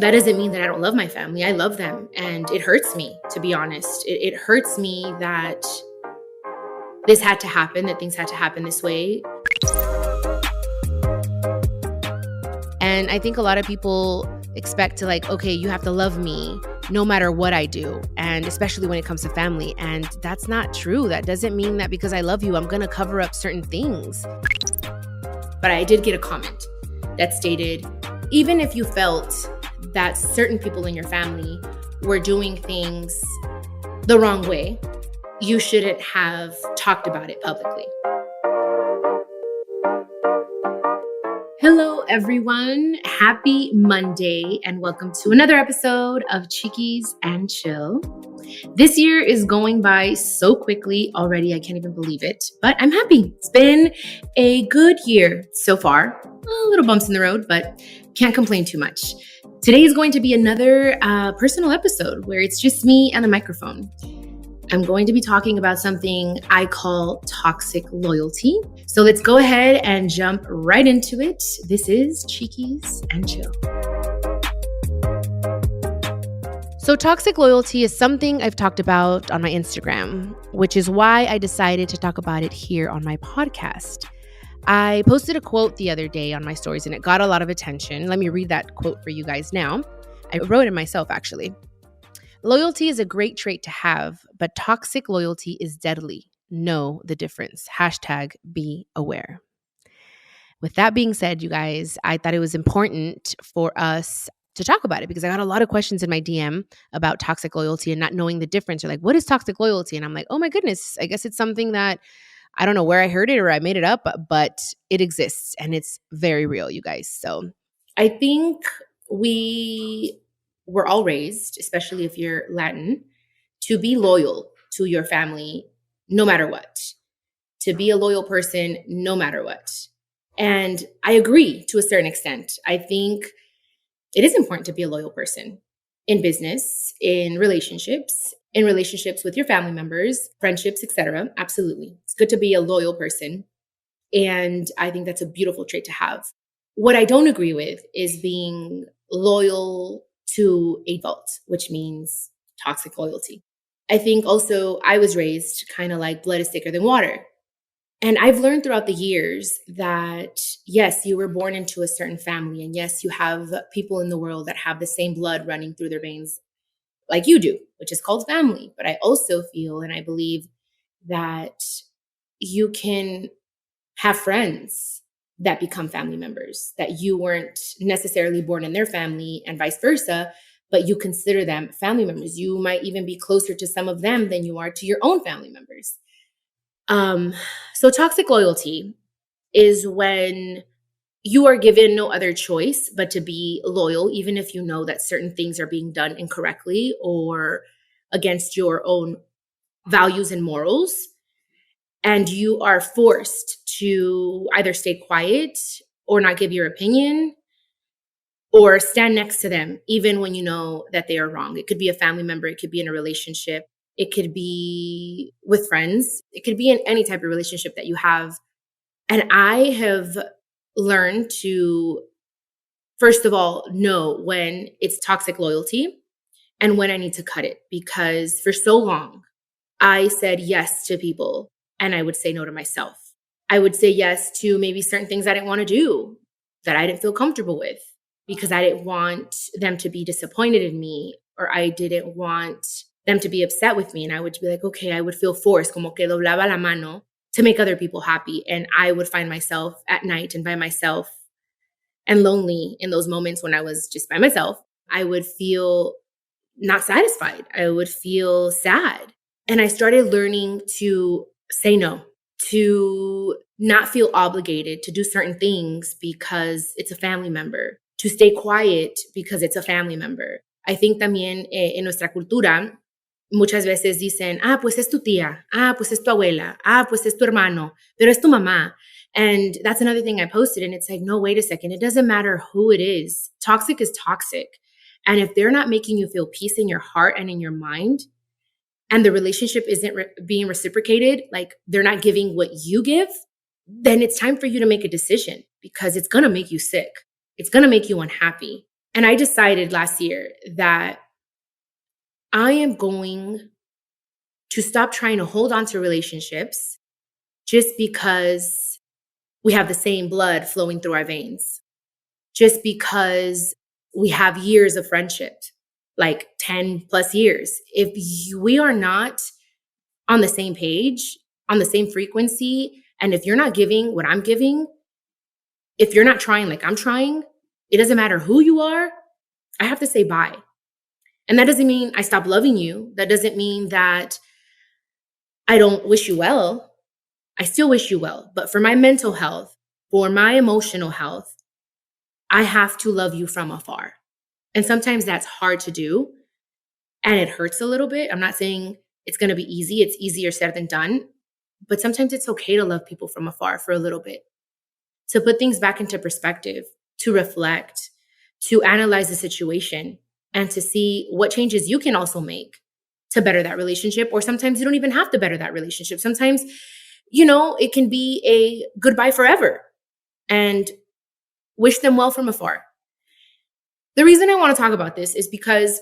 That doesn't mean that I don't love my family. I love them. And it hurts me, to be honest. It hurts me that this had to happen, that things had to happen this way. And I think a lot of people expect to okay, you have to love me no matter what I do. And especially when it comes to family. And that's not true. That doesn't mean that because I love you, I'm going to cover up certain things. But I did get a comment that stated, even if you felt that certain people in your family were doing things the wrong way, you shouldn't have talked about it publicly. Hello, everyone. Happy Monday, and welcome to another episode of Chiquis and Chill. This year is going by so quickly already, I can't even believe it, but I'm happy. It's been a good year so far. A little bumps in the road, but can't complain too much. Today is going to be another personal episode where it's just me and the microphone. I'm going to be talking about something I call toxic loyalty. So let's go ahead and jump right into it. This is Chiquis and Chill. So toxic loyalty is something I've talked about on my Instagram, which is why I decided to talk about it here on my podcast. I posted a quote the other day on my stories and it got a lot of attention. Let me read that quote for you guys now. I wrote it myself, actually. Loyalty is a great trait to have, but toxic loyalty is deadly. Know the difference. #be aware. With that being said, you guys, I thought it was important for us to talk about it because I got a lot of questions in my DM about toxic loyalty and not knowing the difference. Or what is toxic loyalty? And I'm like, oh my goodness, I guess it's something that I don't know where I heard it or I made it up, but it exists and it's very real, you guys. So I think we were all raised, especially if you're Latin, to be loyal to your family no matter what, to be a loyal person no matter what. And I agree to a certain extent. I think it is important to be a loyal person in business, in relationships with your family members, friendships, etc. Absolutely. It's good to be a loyal person. And I think that's a beautiful trait to have. What I don't agree with is being loyal to a fault, which means toxic loyalty. I think also I was raised kind of like blood is thicker than water. And I've learned throughout the years that, yes, you were born into a certain family. And yes, you have people in the world that have the same blood running through their veins like you do, which is called family. But I also feel and I believe that you can have friends that become family members, that you weren't necessarily born in their family and vice versa, but you consider them family members. You might even be closer to some of them than you are to your own family members. So toxic loyalty is when you are given no other choice but to be loyal, even if you know that certain things are being done incorrectly or against your own values and morals. And you are forced to either stay quiet or not give your opinion or stand next to them, even when you know that they are wrong. It could be a family member. It could be in a relationship. It could be with friends. It could be in any type of relationship that you have. And I have learned to, first of all, know when it's toxic loyalty and when I need to cut it. Because for so long, I said yes to people and I would say no to myself. I would say yes to maybe certain things I didn't want to do, that I didn't feel comfortable with, because I didn't want them to be disappointed in me, or I didn't want them to be upset with me. And I would be like, okay, I would feel forced, como que doblaba la mano, to make other people happy. And I would find myself at night and by myself and lonely in those moments when I was just by myself. I would feel not satisfied. I would feel sad. And I started learning to say no, to not feel obligated to do certain things because it's a family member, to stay quiet because it's a family member. I think también en nuestra cultura, muchas veces dicen, pues es tu tía, pues es tu abuela, pues es tu hermano, pero es tu mamá. And that's another thing I posted. And it's like, no, wait a second. It doesn't matter who it is. Toxic is toxic. And if they're not making you feel peace in your heart and in your mind, and the relationship isn't being reciprocated, like they're not giving what you give, then it's time for you to make a decision, because it's going to make you sick. It's going to make you unhappy. And I decided last year that I am going to stop trying to hold on to relationships just because we have the same blood flowing through our veins, just because we have years of friendship, like 10 plus years. If we are not on the same page, on the same frequency, and if you're not giving what I'm giving, if you're not trying like I'm trying, it doesn't matter who you are, I have to say bye. And that doesn't mean I stop loving you. That doesn't mean that I don't wish you well. I still wish you well. But for my mental health, for my emotional health, I have to love you from afar. And sometimes that's hard to do and it hurts a little bit. I'm not saying it's going to be easy. It's easier said than done. But sometimes it's okay to love people from afar for a little bit, to put things back into perspective, to reflect, to analyze the situation, and to see what changes you can also make to better that relationship. Or sometimes you don't even have to better that relationship. Sometimes, it can be a goodbye forever and wish them well from afar. The reason I want to talk about this is because,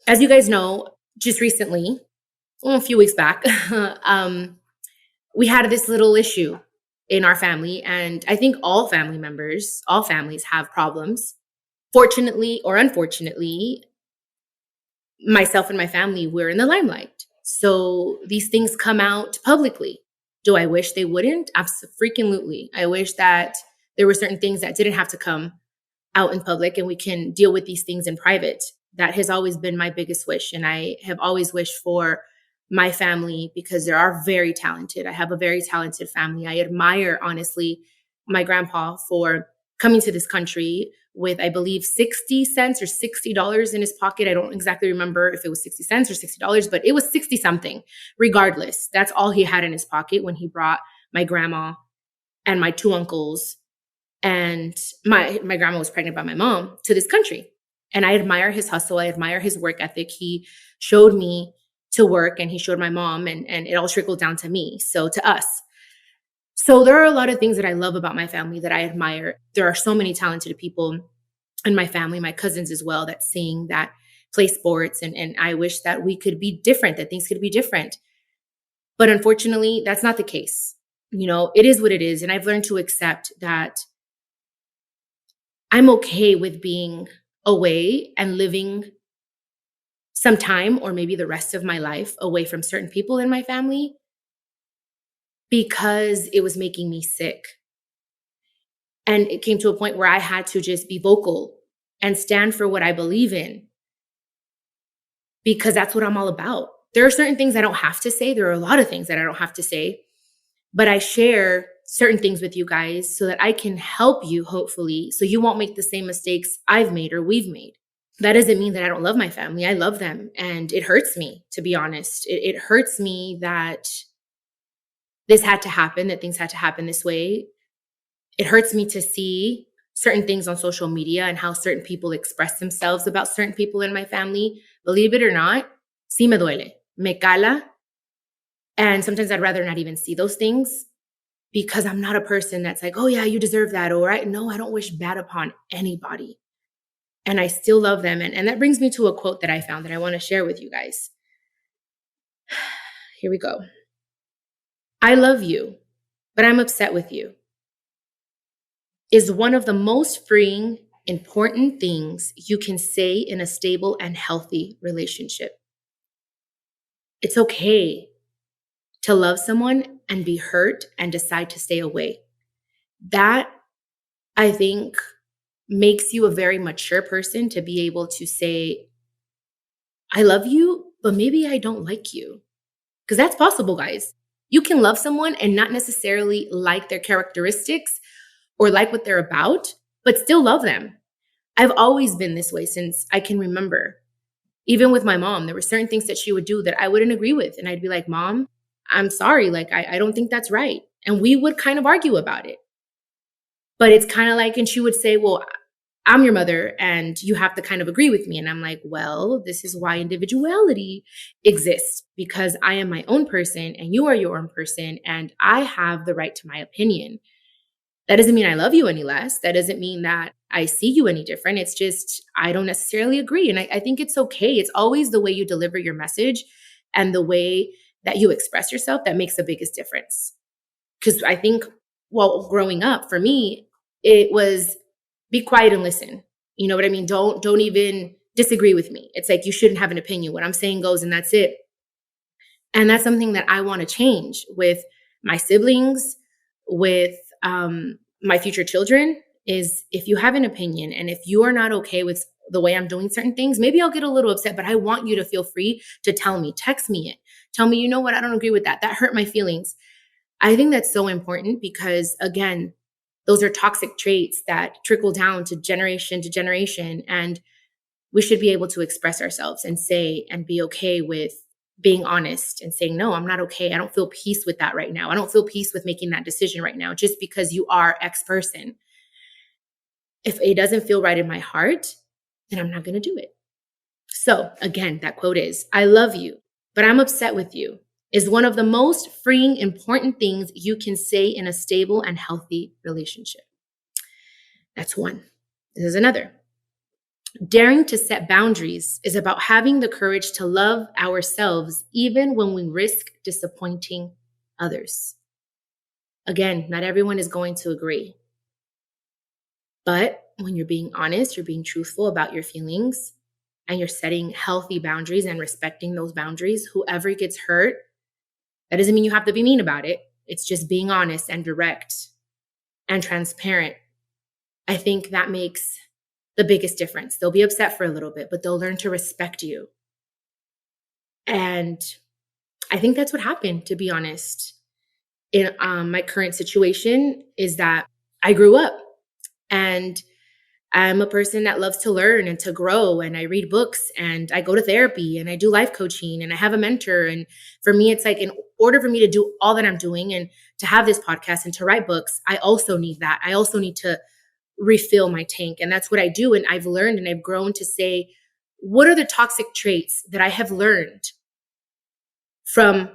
as you guys know, just recently, a few weeks back, we had this little issue in our family. And I think all families have problems. Fortunately or unfortunately, myself and my family, we're in the limelight. So these things come out publicly. Do I wish they wouldn't? Absolutely. I wish that there were certain things that didn't have to come out in public and we can deal with these things in private. That has always been my biggest wish. And I have always wished for my family, because they are very talented. I have a very talented family. I admire, honestly, my grandpa for coming to this country with, I believe, 60 cents or $60 in his pocket. I don't exactly remember if it was 60 cents or $60, but it was 60 something. Regardless, that's all he had in his pocket when he brought my grandma and my two uncles, and my grandma was pregnant by my mom, to this country. And I admire his hustle. I admire his work ethic. He showed me to work and he showed my mom, and it all trickled down to me. So to us. So there are a lot of things that I love about my family that I admire. There are so many talented people in my family, my cousins as well, that sing, that play sports. And I wish that we could be different, that things could be different. But unfortunately, that's not the case. It is what it is. And I've learned to accept that I'm okay with being away and living some time, or maybe the rest of my life, away from certain people in my family, because it was making me sick. And it came to a point where I had to just be vocal and stand for what I believe in, because that's what I'm all about. There are certain things I don't have to say. There are a lot of things that I don't have to say, but I share certain things with you guys so that I can help you, hopefully, so you won't make the same mistakes I've made or we've made. That doesn't mean that I don't love my family. I love them. And it hurts me, to be honest. It hurts me that this had to happen, that things had to happen this way. It hurts me to see certain things on social media and how certain people express themselves about certain people in my family. Believe it or not, sí me duele, me cala. And sometimes I'd rather not even see those things, because I'm not a person that's like, oh yeah, you deserve that. Or no, I don't wish bad upon anybody. And I still love them. And that brings me to a quote that I found that I want to share with you guys. Here we go. I love you, but I'm upset with you is one of the most freeing, important things you can say in a stable and healthy relationship. It's okay to love someone and be hurt and decide to stay away. That, I think, makes you a very mature person, to be able to say, I love you, but maybe I don't like you. Because that's possible, guys. You can love someone and not necessarily like their characteristics or like what they're about, but still love them. I've always been this way since I can remember. Even with my mom, there were certain things that she would do that I wouldn't agree with. And I'd be like, Mom, I'm sorry. Like, I don't think that's right. And we would kind of argue about it. But it's kind of like, and she would say, well, I'm your mother and you have to kind of agree with me. And I'm like, well, this is why individuality exists, because I am my own person and you are your own person and I have the right to my opinion. That doesn't mean I love you any less. That doesn't mean that I see you any different. It's just, I don't necessarily agree. And I think it's okay. It's always the way you deliver your message and the way that you express yourself that makes the biggest difference. Because I think, well, growing up for me, it was be quiet and listen. You know what I mean? Don't even disagree with me. It's like you shouldn't have an opinion. What I'm saying goes and that's it. And that's something that I want to change with my siblings, with my future children, is if you have an opinion and if you are not okay with the way I'm doing certain things, maybe I'll get a little upset, but I want you to feel free to tell me, text me it. Tell me, you know what, I don't agree with that. That hurt my feelings. I think that's so important because, again, those are toxic traits that trickle down to generation. And we should be able to express ourselves and say and be okay with being honest and saying, no, I'm not okay. I don't feel peace with that right now. I don't feel peace with making that decision right now just because you are X person. If it doesn't feel right in my heart, then I'm not going to do it. So again, that quote is, I love you, but I'm upset with you, is one of the most freeing, important things you can say in a stable and healthy relationship. That's one. This is another. Daring to set boundaries is about having the courage to love ourselves even when we risk disappointing others. Again, not everyone is going to agree. But when you're being honest, you're being truthful about your feelings, and you're setting healthy boundaries and respecting those boundaries, whoever gets hurt, that doesn't mean you have to be mean about it. It's just being honest and direct and transparent. I think that makes the biggest difference. They'll be upset for a little bit, but they'll learn to respect you. And I think that's what happened, to be honest. In my current situation is that I grew up and I'm a person that loves to learn and to grow, and I read books and I go to therapy and I do life coaching and I have a mentor. And for me, it's like in order for me to do all that I'm doing and to have this podcast and to write books, I also need that. I also need to refill my tank. And that's what I do. And I've learned and I've grown to say, what are the toxic traits that I have learned from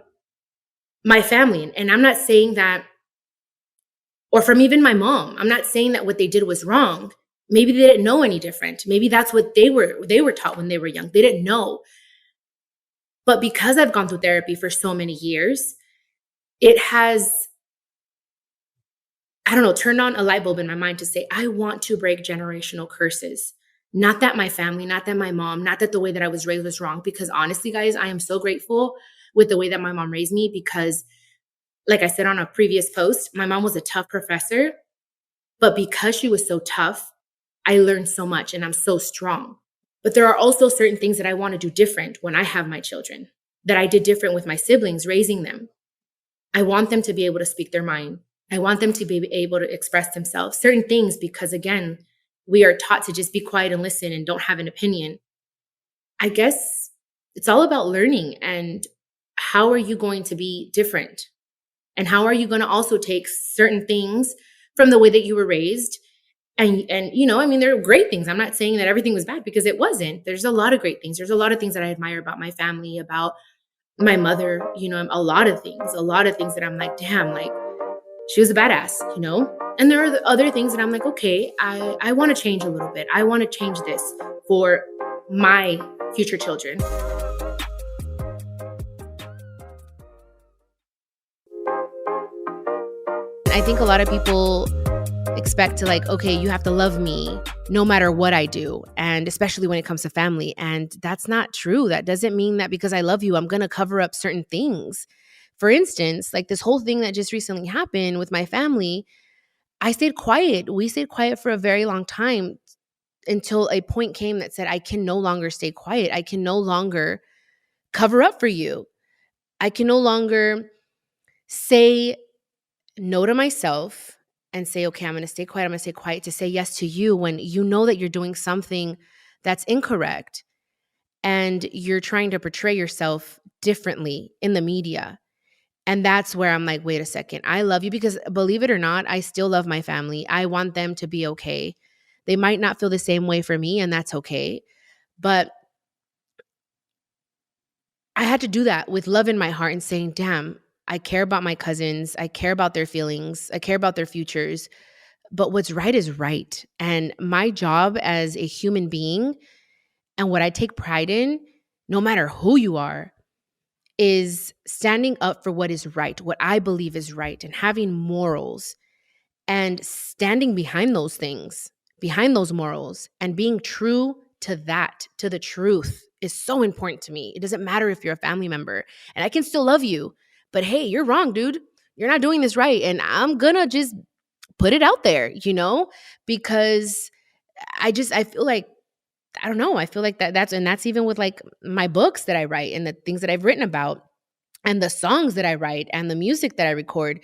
my family? And I'm not saying that, or from even my mom, I'm not saying that what they did was wrong. Maybe they didn't know any different. Maybe that's what they were taught when they were young. They didn't know. But because I've gone through therapy for so many years, it has, I don't know, turned on a light bulb in my mind to say, I want to break generational curses. Not that my family, not that my mom, not that the way that I was raised was wrong. Because honestly, guys, I am so grateful with the way that my mom raised me because, like I said on a previous post, my mom was a tough professor. But because she was so tough, I learned so much and I'm so strong. But there are also certain things that I want to do different when I have my children, that I did different with my siblings, raising them. I want them to be able to speak their mind. I want them to be able to express themselves, certain things, because again, we are taught to just be quiet and listen and don't have an opinion. I guess it's all about learning, and how are you going to be different? And how are you going to also take certain things from the way that you were raised? And you know, I mean, there are great things. I'm not saying that everything was bad because it wasn't. There's a lot of great things. There's a lot of things that I admire about my family, about my mother, you know, a lot of things that I'm like, damn, like she was a badass, you know? And there are the other things that I'm like, okay, I want to change a little bit. I want to change this for my future children. I think a lot of people expect to like, okay, you have to love me no matter what I do. And especially when it comes to family. And that's not true. That doesn't mean that because I love you, I'm going to cover up certain things. For instance, like this whole thing that just recently happened with my family, I stayed quiet. We stayed quiet for a very long time until a point came that said, I can no longer stay quiet. I can no longer cover up for you. I can no longer say no to myself and say, okay, I'm going to stay quiet. I'm going to stay quiet to say yes to you when you know that you're doing something that's incorrect and you're trying to portray yourself differently in the media. And that's where I'm like, wait a second. I love you because believe it or not, I still love my family. I want them to be okay. They might not feel the same way for me, and that's okay. But I had to do that with love in my heart and saying, damn, I care about my cousins. I care about their feelings. I care about their futures. but what's right is right. And my job as a human being and what I take pride in, no matter who you are, is standing up for what is right, what I believe is right, and having morals and standing behind those things, behind those morals, and being true to that, to the truth is so important to me. It doesn't matter if you're a family member and I can still love you, but hey, you're wrong, dude. You're not doing this right. And I'm gonna just put it out there, because I feel like, I don't know. I feel like that's even with like my books that I write and the things that I've written about and the songs that I write and the music that I record.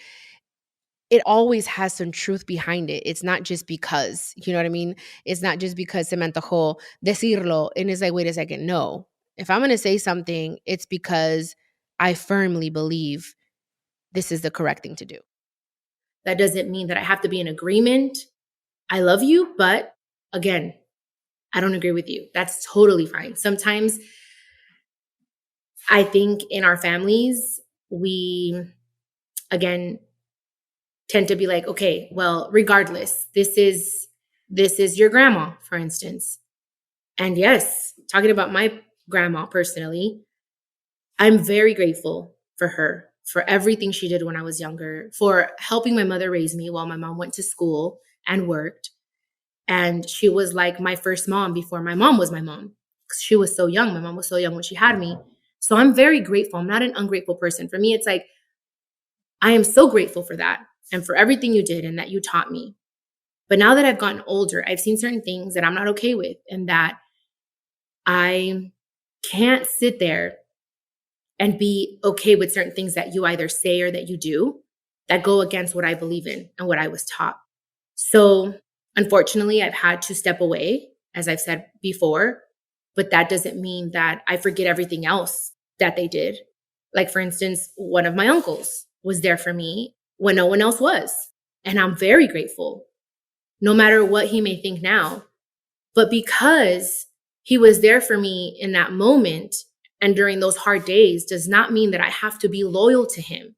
It always has some truth behind it. It's not just because, you know what I mean? It's not just because se me antojó decirlo. And it's like, wait a second. No. If I'm going to say something, it's because I firmly believe this is the correct thing to do. That doesn't mean that I have to be in agreement. I love you, but again, I don't agree with you. That's totally fine. Sometimes I think in our families, we, again, tend to be like, okay, well, regardless, this is your grandma, for instance. And yes, talking about my grandma personally, I'm very grateful for her, for everything she did when I was younger, for helping my mother raise me while my mom went to school and worked. And she was like my first mom before my mom was my mom. She was so young. My mom was so young when she had me. So I'm very grateful. I'm not an ungrateful person. For me, it's like, I am so grateful for that and for everything you did and that you taught me. But now that I've gotten older, I've seen certain things that I'm not okay with and that I can't sit there and be okay with certain things that you either say or that you do that go against what I believe in and what I was taught. So unfortunately, I've had to step away, as I've said before, but that doesn't mean that I forget everything else that they did. Like, for instance, one of my uncles was there for me when no one else was. And I'm very grateful, no matter what he may think now. But because he was there for me in that moment and during those hard days does not mean that I have to be loyal to him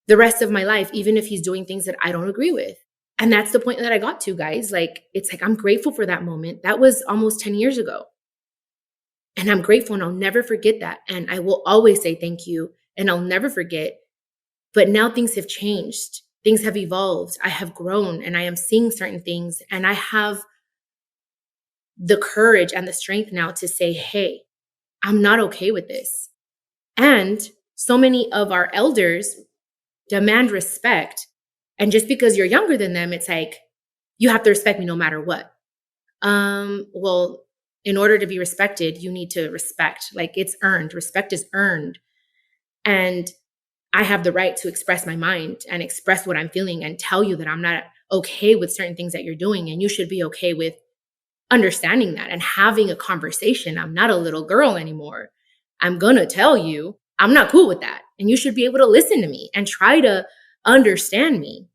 the rest of my life, even if he's doing things that I don't agree with. And that's the point that I got to, guys. Like, it's like, I'm grateful for that moment. That was almost 10 years ago. And I'm grateful and I'll never forget that. And I will always say thank you and I'll never forget. But now things have changed. Things have evolved. I have grown and I am seeing certain things. And I have the courage and the strength now to say, hey, I'm not okay with this. And so many of our elders demand respect. And just because you're younger than them, it's like, you have to respect me no matter what. Well, in order to be respected, you need to respect. Like, it's earned. Respect is earned. And I have the right to express my mind and express what I'm feeling and tell you that I'm not okay with certain things that you're doing. And you should be okay with understanding that and having a conversation. I'm not a little girl anymore. I'm going to tell you I'm not cool with that. And you should be able to listen to me and try to understand me,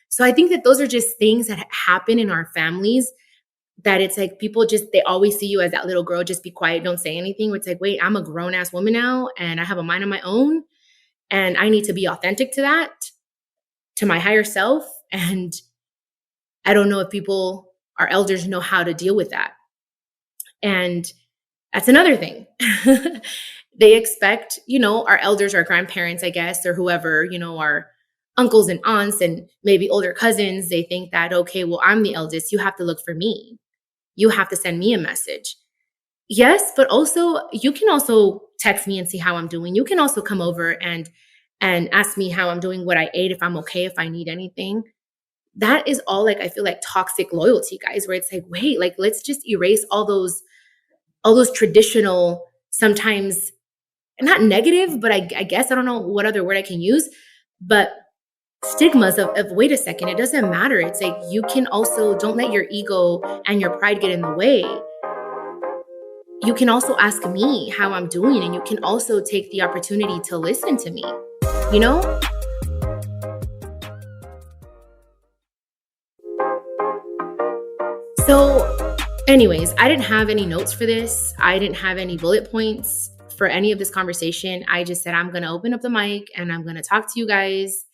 So I think that those are just things that happen in our families, that it's like people they always see you as that little girl, just be quiet, don't say anything. It's like, wait, I'm a grown ass woman now and I have a mind of my own and I need to be authentic to that, to my higher self. And I don't know if our elders know how to deal with that. And that's another thing. They expect, our elders, our grandparents, I guess, or whoever, our uncles and aunts and maybe older cousins, they think that, okay, well, I'm the eldest. You have to look for me. You have to send me a message. Yes, but also you can also text me and see how I'm doing. You can also come over and ask me how I'm doing, what I ate, if I'm okay, if I need anything. That is all I feel like toxic loyalty, guys, where it's like, wait, let's just erase all those traditional, sometimes not negative, but I guess I don't know what other word I can use, but stigmas of wait a second, it doesn't matter. It's like, you can also, don't let your ego and your pride get in the way. You can also ask me how I'm doing, and you can also take the opportunity to listen to me, So anyways, I didn't have any notes for this. I didn't have any bullet points for any of this conversation. I just said, I'm going to open up the mic and I'm going to talk to you guys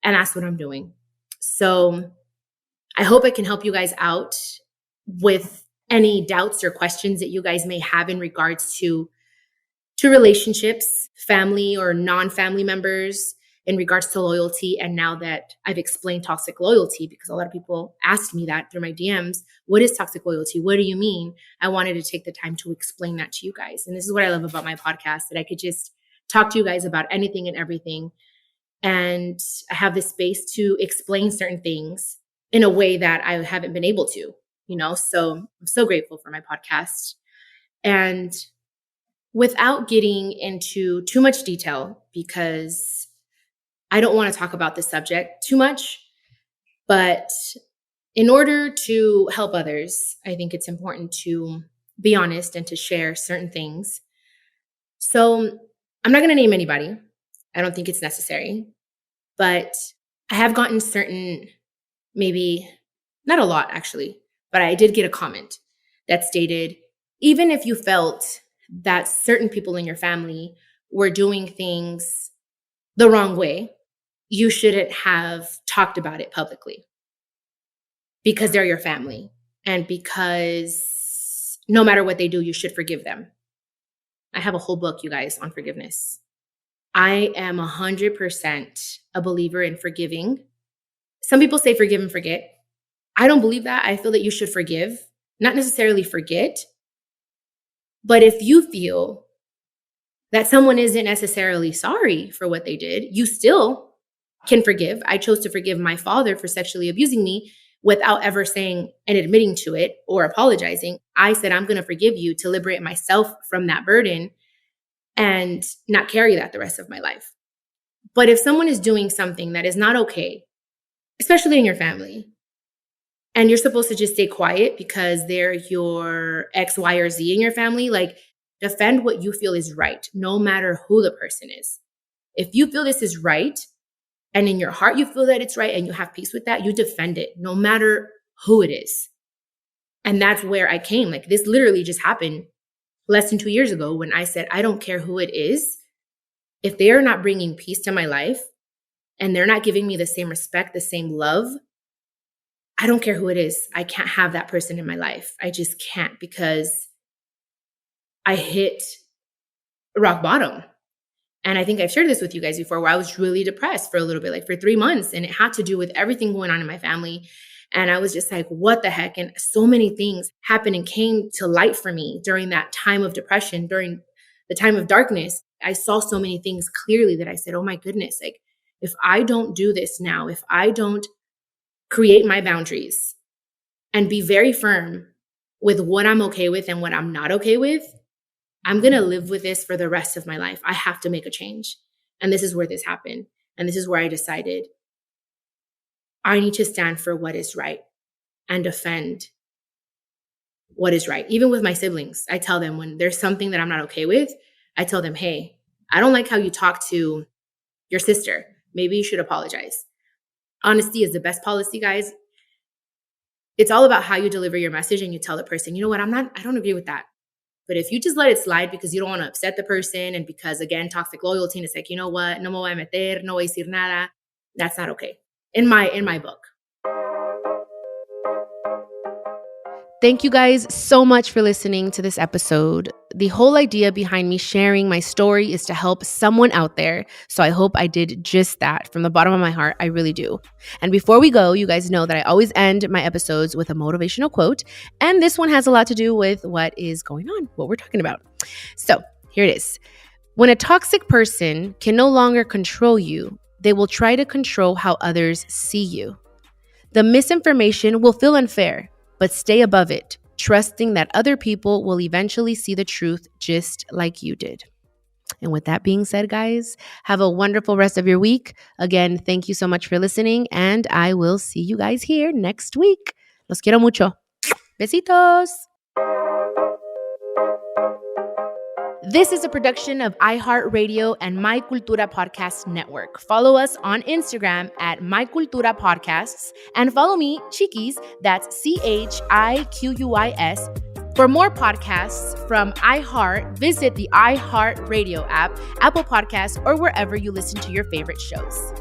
and that's what I'm doing. So I hope I can help you guys out with any doubts or questions that you guys may have in regards to relationships, family or non-family members, in regards to loyalty. And now that I've explained toxic loyalty, because a lot of people asked me that through my DMs, what is toxic loyalty? What do you mean? I wanted to take the time to explain that to you guys. And this is what I love about my podcast, that I could just talk to you guys about anything and everything. And I have this space to explain certain things in a way that I haven't been able to, so I'm so grateful for my podcast. And without getting into too much detail, because I don't want to talk about this subject too much, but in order to help others, I think it's important to be honest and to share certain things. So I'm not going to name anybody. I don't think it's necessary, but I have gotten certain, maybe not a lot actually, but I did get a comment that stated, even if you felt that certain people in your family were doing things the wrong way, you shouldn't have talked about it publicly because they're your family and because no matter what they do, you should forgive them. I have a whole book, you guys, on forgiveness. I am 100% a believer in forgiving. Some people say forgive and forget. I don't believe that. I feel that you should forgive, not necessarily forget. But if you feel that someone isn't necessarily sorry for what they did, you still can forgive. I chose to forgive my father for sexually abusing me without ever saying and admitting to it or apologizing. I said, I'm going to forgive you to liberate myself from that burden and not carry that the rest of my life. But if someone is doing something that is not okay, especially in your family, and you're supposed to just stay quiet because they're your X, Y, or Z in your family, like defend what you feel is right, no matter who the person is. If you feel this is right, and in your heart you feel that it's right and you have peace with that, you defend it, no matter who it is. And that's where I came. Like this literally just happened less than 2 years ago when I said, I don't care who it is. If they are not bringing peace to my life and they're not giving me the same respect, the same love, I don't care who it is. I can't have that person in my life. I just can't, because I hit rock bottom. And I think I've shared this with you guys before, where I was really depressed for a little bit, like for 3 months. And it had to do with everything going on in my family. And I was just like, what the heck? And so many things happened and came to light for me during that time of depression, during the time of darkness. I saw so many things clearly that I said, oh my goodness, like if I don't do this now, if I don't create my boundaries and be very firm with what I'm okay with and what I'm not okay with, I'm going to live with this for the rest of my life. I have to make a change. And this is where this happened. And this is where I decided I need to stand for what is right and defend what is right. Even with my siblings, I tell them when there's something that I'm not okay with, I tell them, hey, I don't like how you talk to your sister. Maybe you should apologize. Honesty is the best policy, guys. It's all about how you deliver your message and you tell the person, you know what, I don't agree with that. But if you just let it slide because you don't want to upset the person and because, again, toxic loyalty, and it's like, you know what, no me voy a meter, no voy a decir nada, that's not okay in my book. Thank you guys so much for listening to this episode. The whole idea behind me sharing my story is to help someone out there. So I hope I did just that from the bottom of my heart. I really do. And before we go, you guys know that I always end my episodes with a motivational quote. And this one has a lot to do with what is going on, what we're talking about. So here it is. When a toxic person can no longer control you, they will try to control how others see you. The misinformation will feel unfair, but stay above it, trusting that other people will eventually see the truth just like you did. And with that being said, guys, have a wonderful rest of your week. Again, thank you so much for listening, and I will see you guys here next week. Los quiero mucho. Besitos. This is a production of iHeartRadio and My Cultura Podcast Network. Follow us on Instagram at My Cultura Podcasts and follow me, Chiquis, that's CHIQUIS. For more podcasts from iHeart, visit the iHeartRadio app, Apple Podcasts, or wherever you listen to your favorite shows.